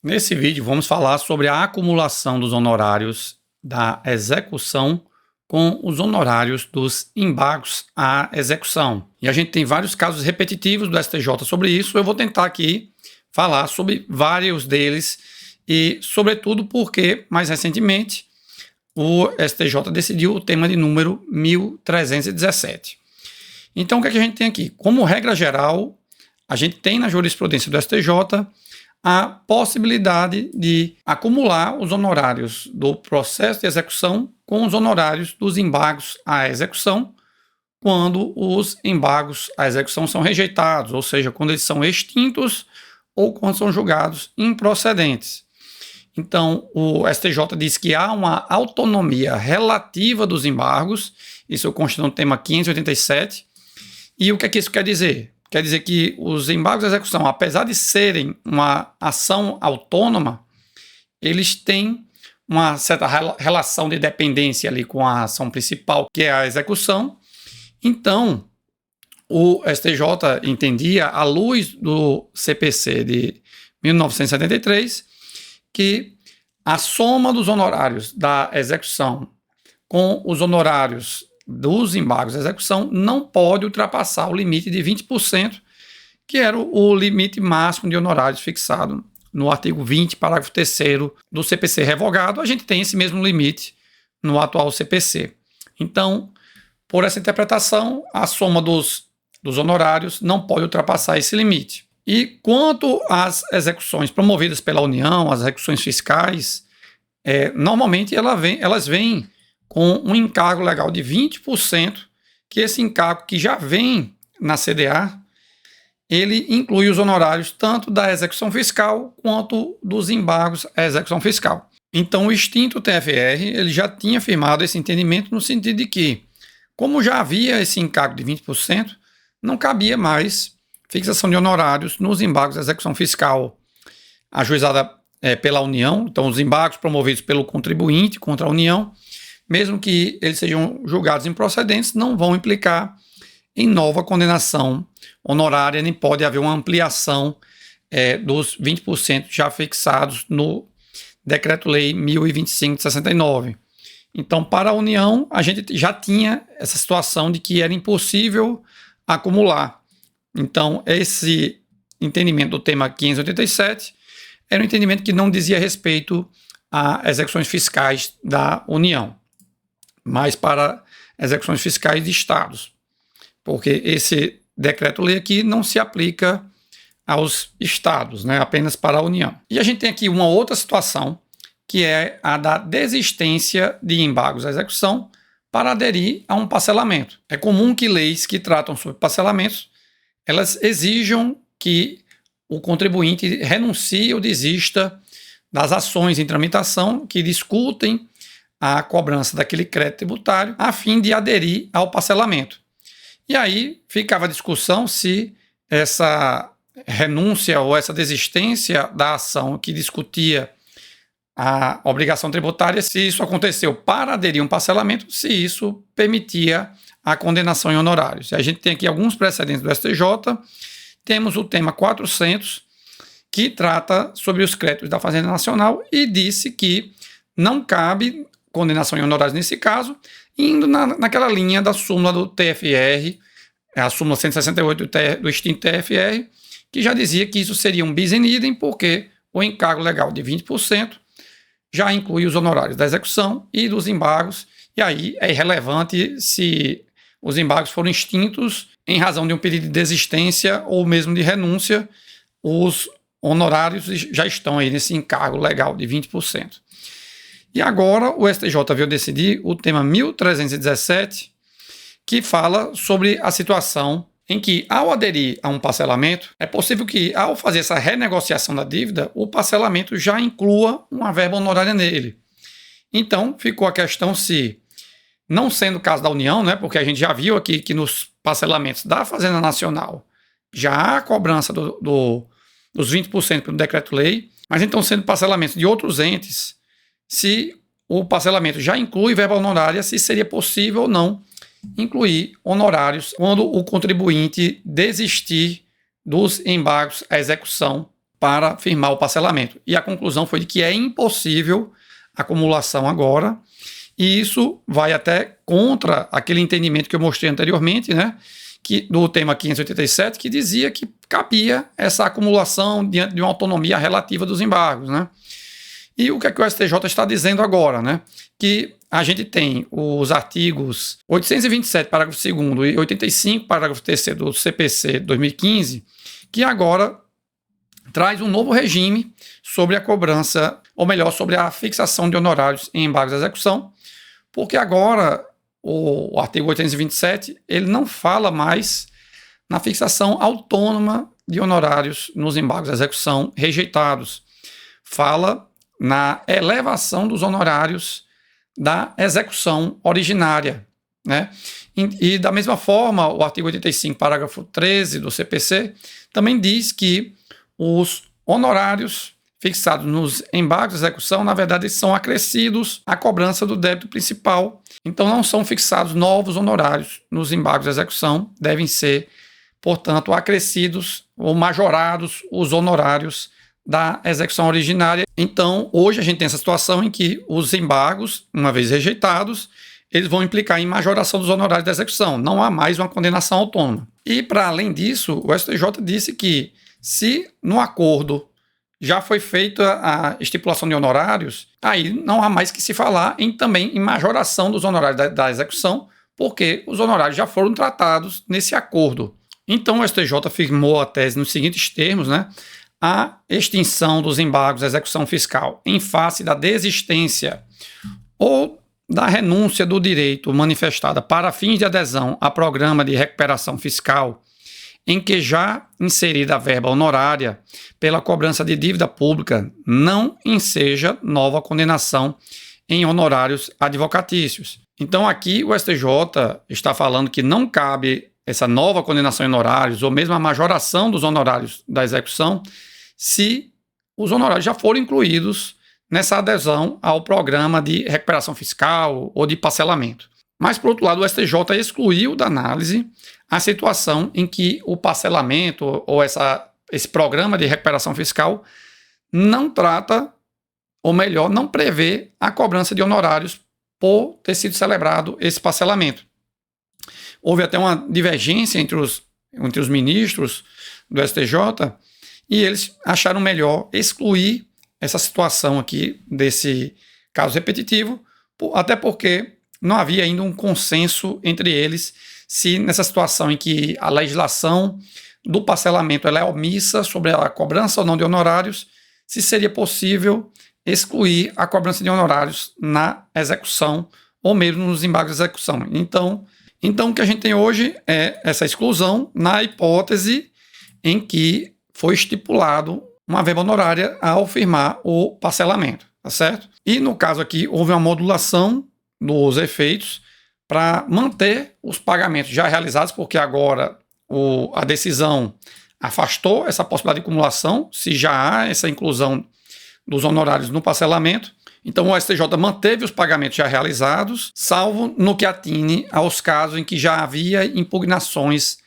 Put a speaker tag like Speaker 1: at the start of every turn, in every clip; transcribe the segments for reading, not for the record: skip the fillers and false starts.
Speaker 1: Nesse vídeo, vamos falar sobre a acumulação dos honorários da execução com os honorários dos embargos à execução. E a gente tem vários casos repetitivos do STJ sobre isso. Eu vou tentar aqui falar sobre vários deles e, sobretudo, porque, mais recentemente, o STJ decidiu o tema de número 1317. Então, o que é que a gente tem aqui? Como regra geral, a gente tem na jurisprudência do STJ a possibilidade de acumular os honorários do processo de execução com os honorários dos embargos à execução, quando os embargos à execução são rejeitados, ou seja, quando eles são extintos ou quando são julgados improcedentes. Então, o STJ diz que há uma autonomia relativa dos embargos, isso consta no tema 587, e o que é que isso quer dizer? Quer dizer que os embargos à execução, apesar de serem uma ação autônoma, eles têm uma certa relação de dependência ali com a ação principal, que é a execução. Então, o STJ entendia, à luz do CPC de 1973, que a soma dos honorários da execução com os honorários dos embargos à execução não pode ultrapassar o limite de 20%, que era o limite máximo de honorários fixado no artigo 20, parágrafo 3º do CPC revogado. A gente tem esse mesmo limite no atual CPC. Então, por essa interpretação, a soma dos honorários não pode ultrapassar esse limite. E quanto às execuções promovidas pela União, as execuções fiscais, normalmente elas vêm com um encargo legal de 20%, que esse encargo que já vem na CDA, ele inclui os honorários tanto da execução fiscal quanto dos embargos à execução fiscal. Então, o extinto TFR ele já tinha firmado esse entendimento no sentido de que, como já havia esse encargo de 20%, não cabia mais fixação de honorários nos embargos à execução fiscal ajuizada pela União, então os embargos promovidos pelo contribuinte contra a União, mesmo que eles sejam julgados improcedentes, não vão implicar em nova condenação honorária, nem pode haver uma ampliação dos 20% já fixados no Decreto-Lei 1025 de 69. Então, para a União, a gente já tinha essa situação de que era impossível acumular. Então, esse entendimento do tema 587 era um entendimento que não dizia respeito a execuções fiscais da União, mas para execuções fiscais de estados, porque esse decreto-lei aqui não se aplica aos estados, né, apenas para a União. E a gente tem aqui uma outra situação, que é a da desistência de embargos à execução para aderir a um parcelamento. É comum que leis que tratam sobre parcelamentos, elas exijam que o contribuinte renuncie ou desista das ações em tramitação que discutem a cobrança daquele crédito tributário a fim de aderir ao parcelamento. E aí ficava a discussão se essa renúncia ou essa desistência da ação que discutia a obrigação tributária, se isso aconteceu para aderir a um parcelamento, se isso permitia a condenação em honorários. A gente tem aqui alguns precedentes do STJ, temos o tema 400, que trata sobre os créditos da Fazenda Nacional e disse que não cabe condenação em honorários nesse caso, indo naquela linha da súmula do TFR, a súmula 168 do extinto TFR, que já dizia que isso seria um bis in idem, porque o encargo legal de 20% já inclui os honorários da execução e dos embargos, e aí é irrelevante se os embargos foram extintos em razão de um pedido de desistência ou mesmo de renúncia, os honorários já estão aí nesse encargo legal de 20%. E agora o STJ veio decidir o tema 1317, que fala sobre a situação em que, ao aderir a um parcelamento, é possível que, ao fazer essa renegociação da dívida, o parcelamento já inclua uma verba honorária nele. Então, ficou a questão se, não sendo o caso da União, né, porque a gente já viu aqui que nos parcelamentos da Fazenda Nacional já há a cobrança dos 20% pelo decreto-lei, mas então sendo parcelamentos de outros entes, se o parcelamento já inclui verba honorária, se seria possível ou não incluir honorários quando o contribuinte desistir dos embargos à execução para firmar o parcelamento. E a conclusão foi de que é impossível acumulação agora, e isso vai até contra aquele entendimento que eu mostrei anteriormente, né, do tema 587, que dizia que cabia essa acumulação diante de uma autonomia relativa dos embargos, né? E o que é que o STJ está dizendo agora, né? Que a gente tem os artigos 827, parágrafo 2º, e 85, parágrafo 3º do CPC 2015, que agora traz um novo regime sobre a cobrança, ou melhor, sobre a fixação de honorários em embargos de execução, porque agora o artigo 827, ele não fala mais na fixação autônoma de honorários nos embargos de execução rejeitados. Fala na elevação dos honorários da execução originária, né? E da mesma forma, o artigo 85, parágrafo 13 do CPC, também diz que os honorários fixados nos embargos de execução, na verdade, são acrescidos à cobrança do débito principal. Então, não são fixados novos honorários nos embargos de execução, devem ser, portanto, acrescidos ou majorados os honorários da execução originária. Então, hoje a gente tem essa situação em que os embargos, uma vez rejeitados, eles vão implicar em majoração dos honorários da execução. Não há mais uma condenação autônoma. E, para além disso, o STJ disse que, se no acordo já foi feita a estipulação de honorários, aí não há mais que se falar também em majoração dos honorários da execução, porque os honorários já foram tratados nesse acordo. Então, o STJ firmou a tese nos seguintes termos, né? A extinção dos embargos de execução fiscal em face da desistência ou da renúncia do direito manifestada para fins de adesão a programa de recuperação fiscal em que já inserida a verba honorária pela cobrança de dívida pública não enseja nova condenação em honorários advocatícios. Então aqui o STJ está falando que não cabe essa nova condenação em honorários ou mesmo a majoração dos honorários da execução se os honorários já foram incluídos nessa adesão ao programa de recuperação fiscal ou de parcelamento. Mas, por outro lado, o STJ excluiu da análise a situação em que o parcelamento ou esse programa de recuperação fiscal não trata, ou melhor, não prevê a cobrança de honorários por ter sido celebrado esse parcelamento. Houve até uma divergência entre os ministros do STJ e eles acharam melhor excluir essa situação aqui desse caso repetitivo, até porque não havia ainda um consenso entre eles se nessa situação em que a legislação do parcelamento ela é omissa sobre a cobrança ou não de honorários, se seria possível excluir a cobrança de honorários na execução ou mesmo nos embargos de execução. Então o que a gente tem hoje é essa exclusão na hipótese em que foi estipulado uma verba honorária ao firmar o parcelamento, tá certo? E no caso aqui houve uma modulação dos efeitos para manter os pagamentos já realizados, porque agora a decisão afastou essa possibilidade de acumulação, se já há essa inclusão dos honorários no parcelamento. Então o STJ manteve os pagamentos já realizados, salvo no que atine aos casos em que já havia impugnações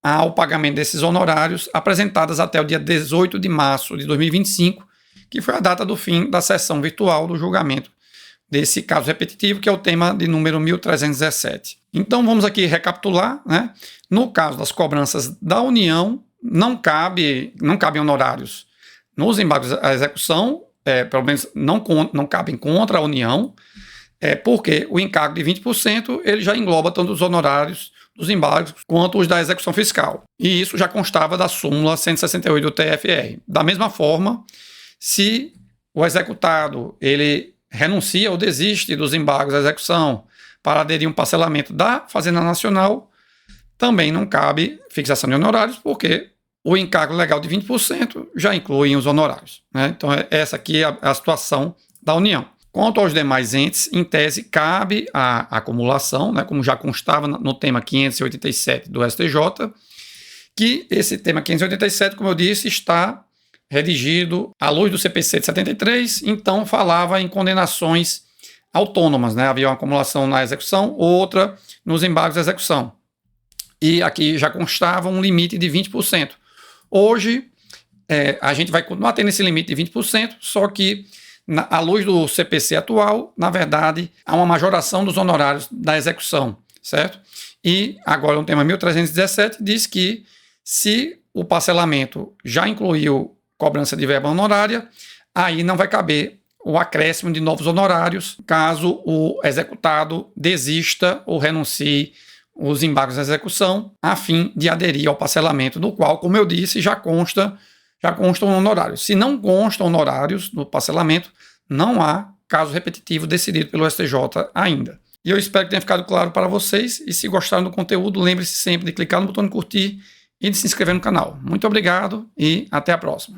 Speaker 1: ao pagamento desses honorários apresentadas até o dia 18 de março de 2025, que foi a data do fim da sessão virtual do julgamento desse caso repetitivo, que é o tema de número 1317. Então vamos aqui recapitular, né? No caso das cobranças da União, não cabem honorários nos embargos à execução, pelo menos não cabem contra a União, porque o encargo de 20% ele já engloba tanto os honorários dos embargos quanto os da execução fiscal. E isso já constava da súmula 168 do TFR. Da mesma forma, se o executado ele renuncia ou desiste dos embargos à execução para aderir a um parcelamento da Fazenda Nacional, também não cabe fixação de honorários, porque o encargo legal de 20% já inclui os honorários, né? Então, essa aqui é a situação da União. Quanto aos demais entes, em tese, cabe a acumulação, né, como já constava no tema 587 do STJ, que esse tema 587, como eu disse, está redigido à luz do CPC de 73, então falava em condenações autônomas, né? Havia uma acumulação na execução, outra nos embargos de execução. E aqui já constava um limite de 20%. Hoje, a gente vai continuar tendo esse limite de 20%, só que, à luz do CPC atual, na verdade, há uma majoração dos honorários da execução, certo? E agora o tema 1317 diz que se o parcelamento já incluiu cobrança de verba honorária, aí não vai caber o acréscimo de novos honorários caso o executado desista ou renuncie os embargos da execução a fim de aderir ao parcelamento, no qual, como eu disse, já constam honorários. Se não constam honorários no parcelamento, não há caso repetitivo decidido pelo STJ ainda. E eu espero que tenha ficado claro para vocês, e se gostaram do conteúdo, lembre-se sempre de clicar no botão de curtir e de se inscrever no canal. Muito obrigado e até a próxima.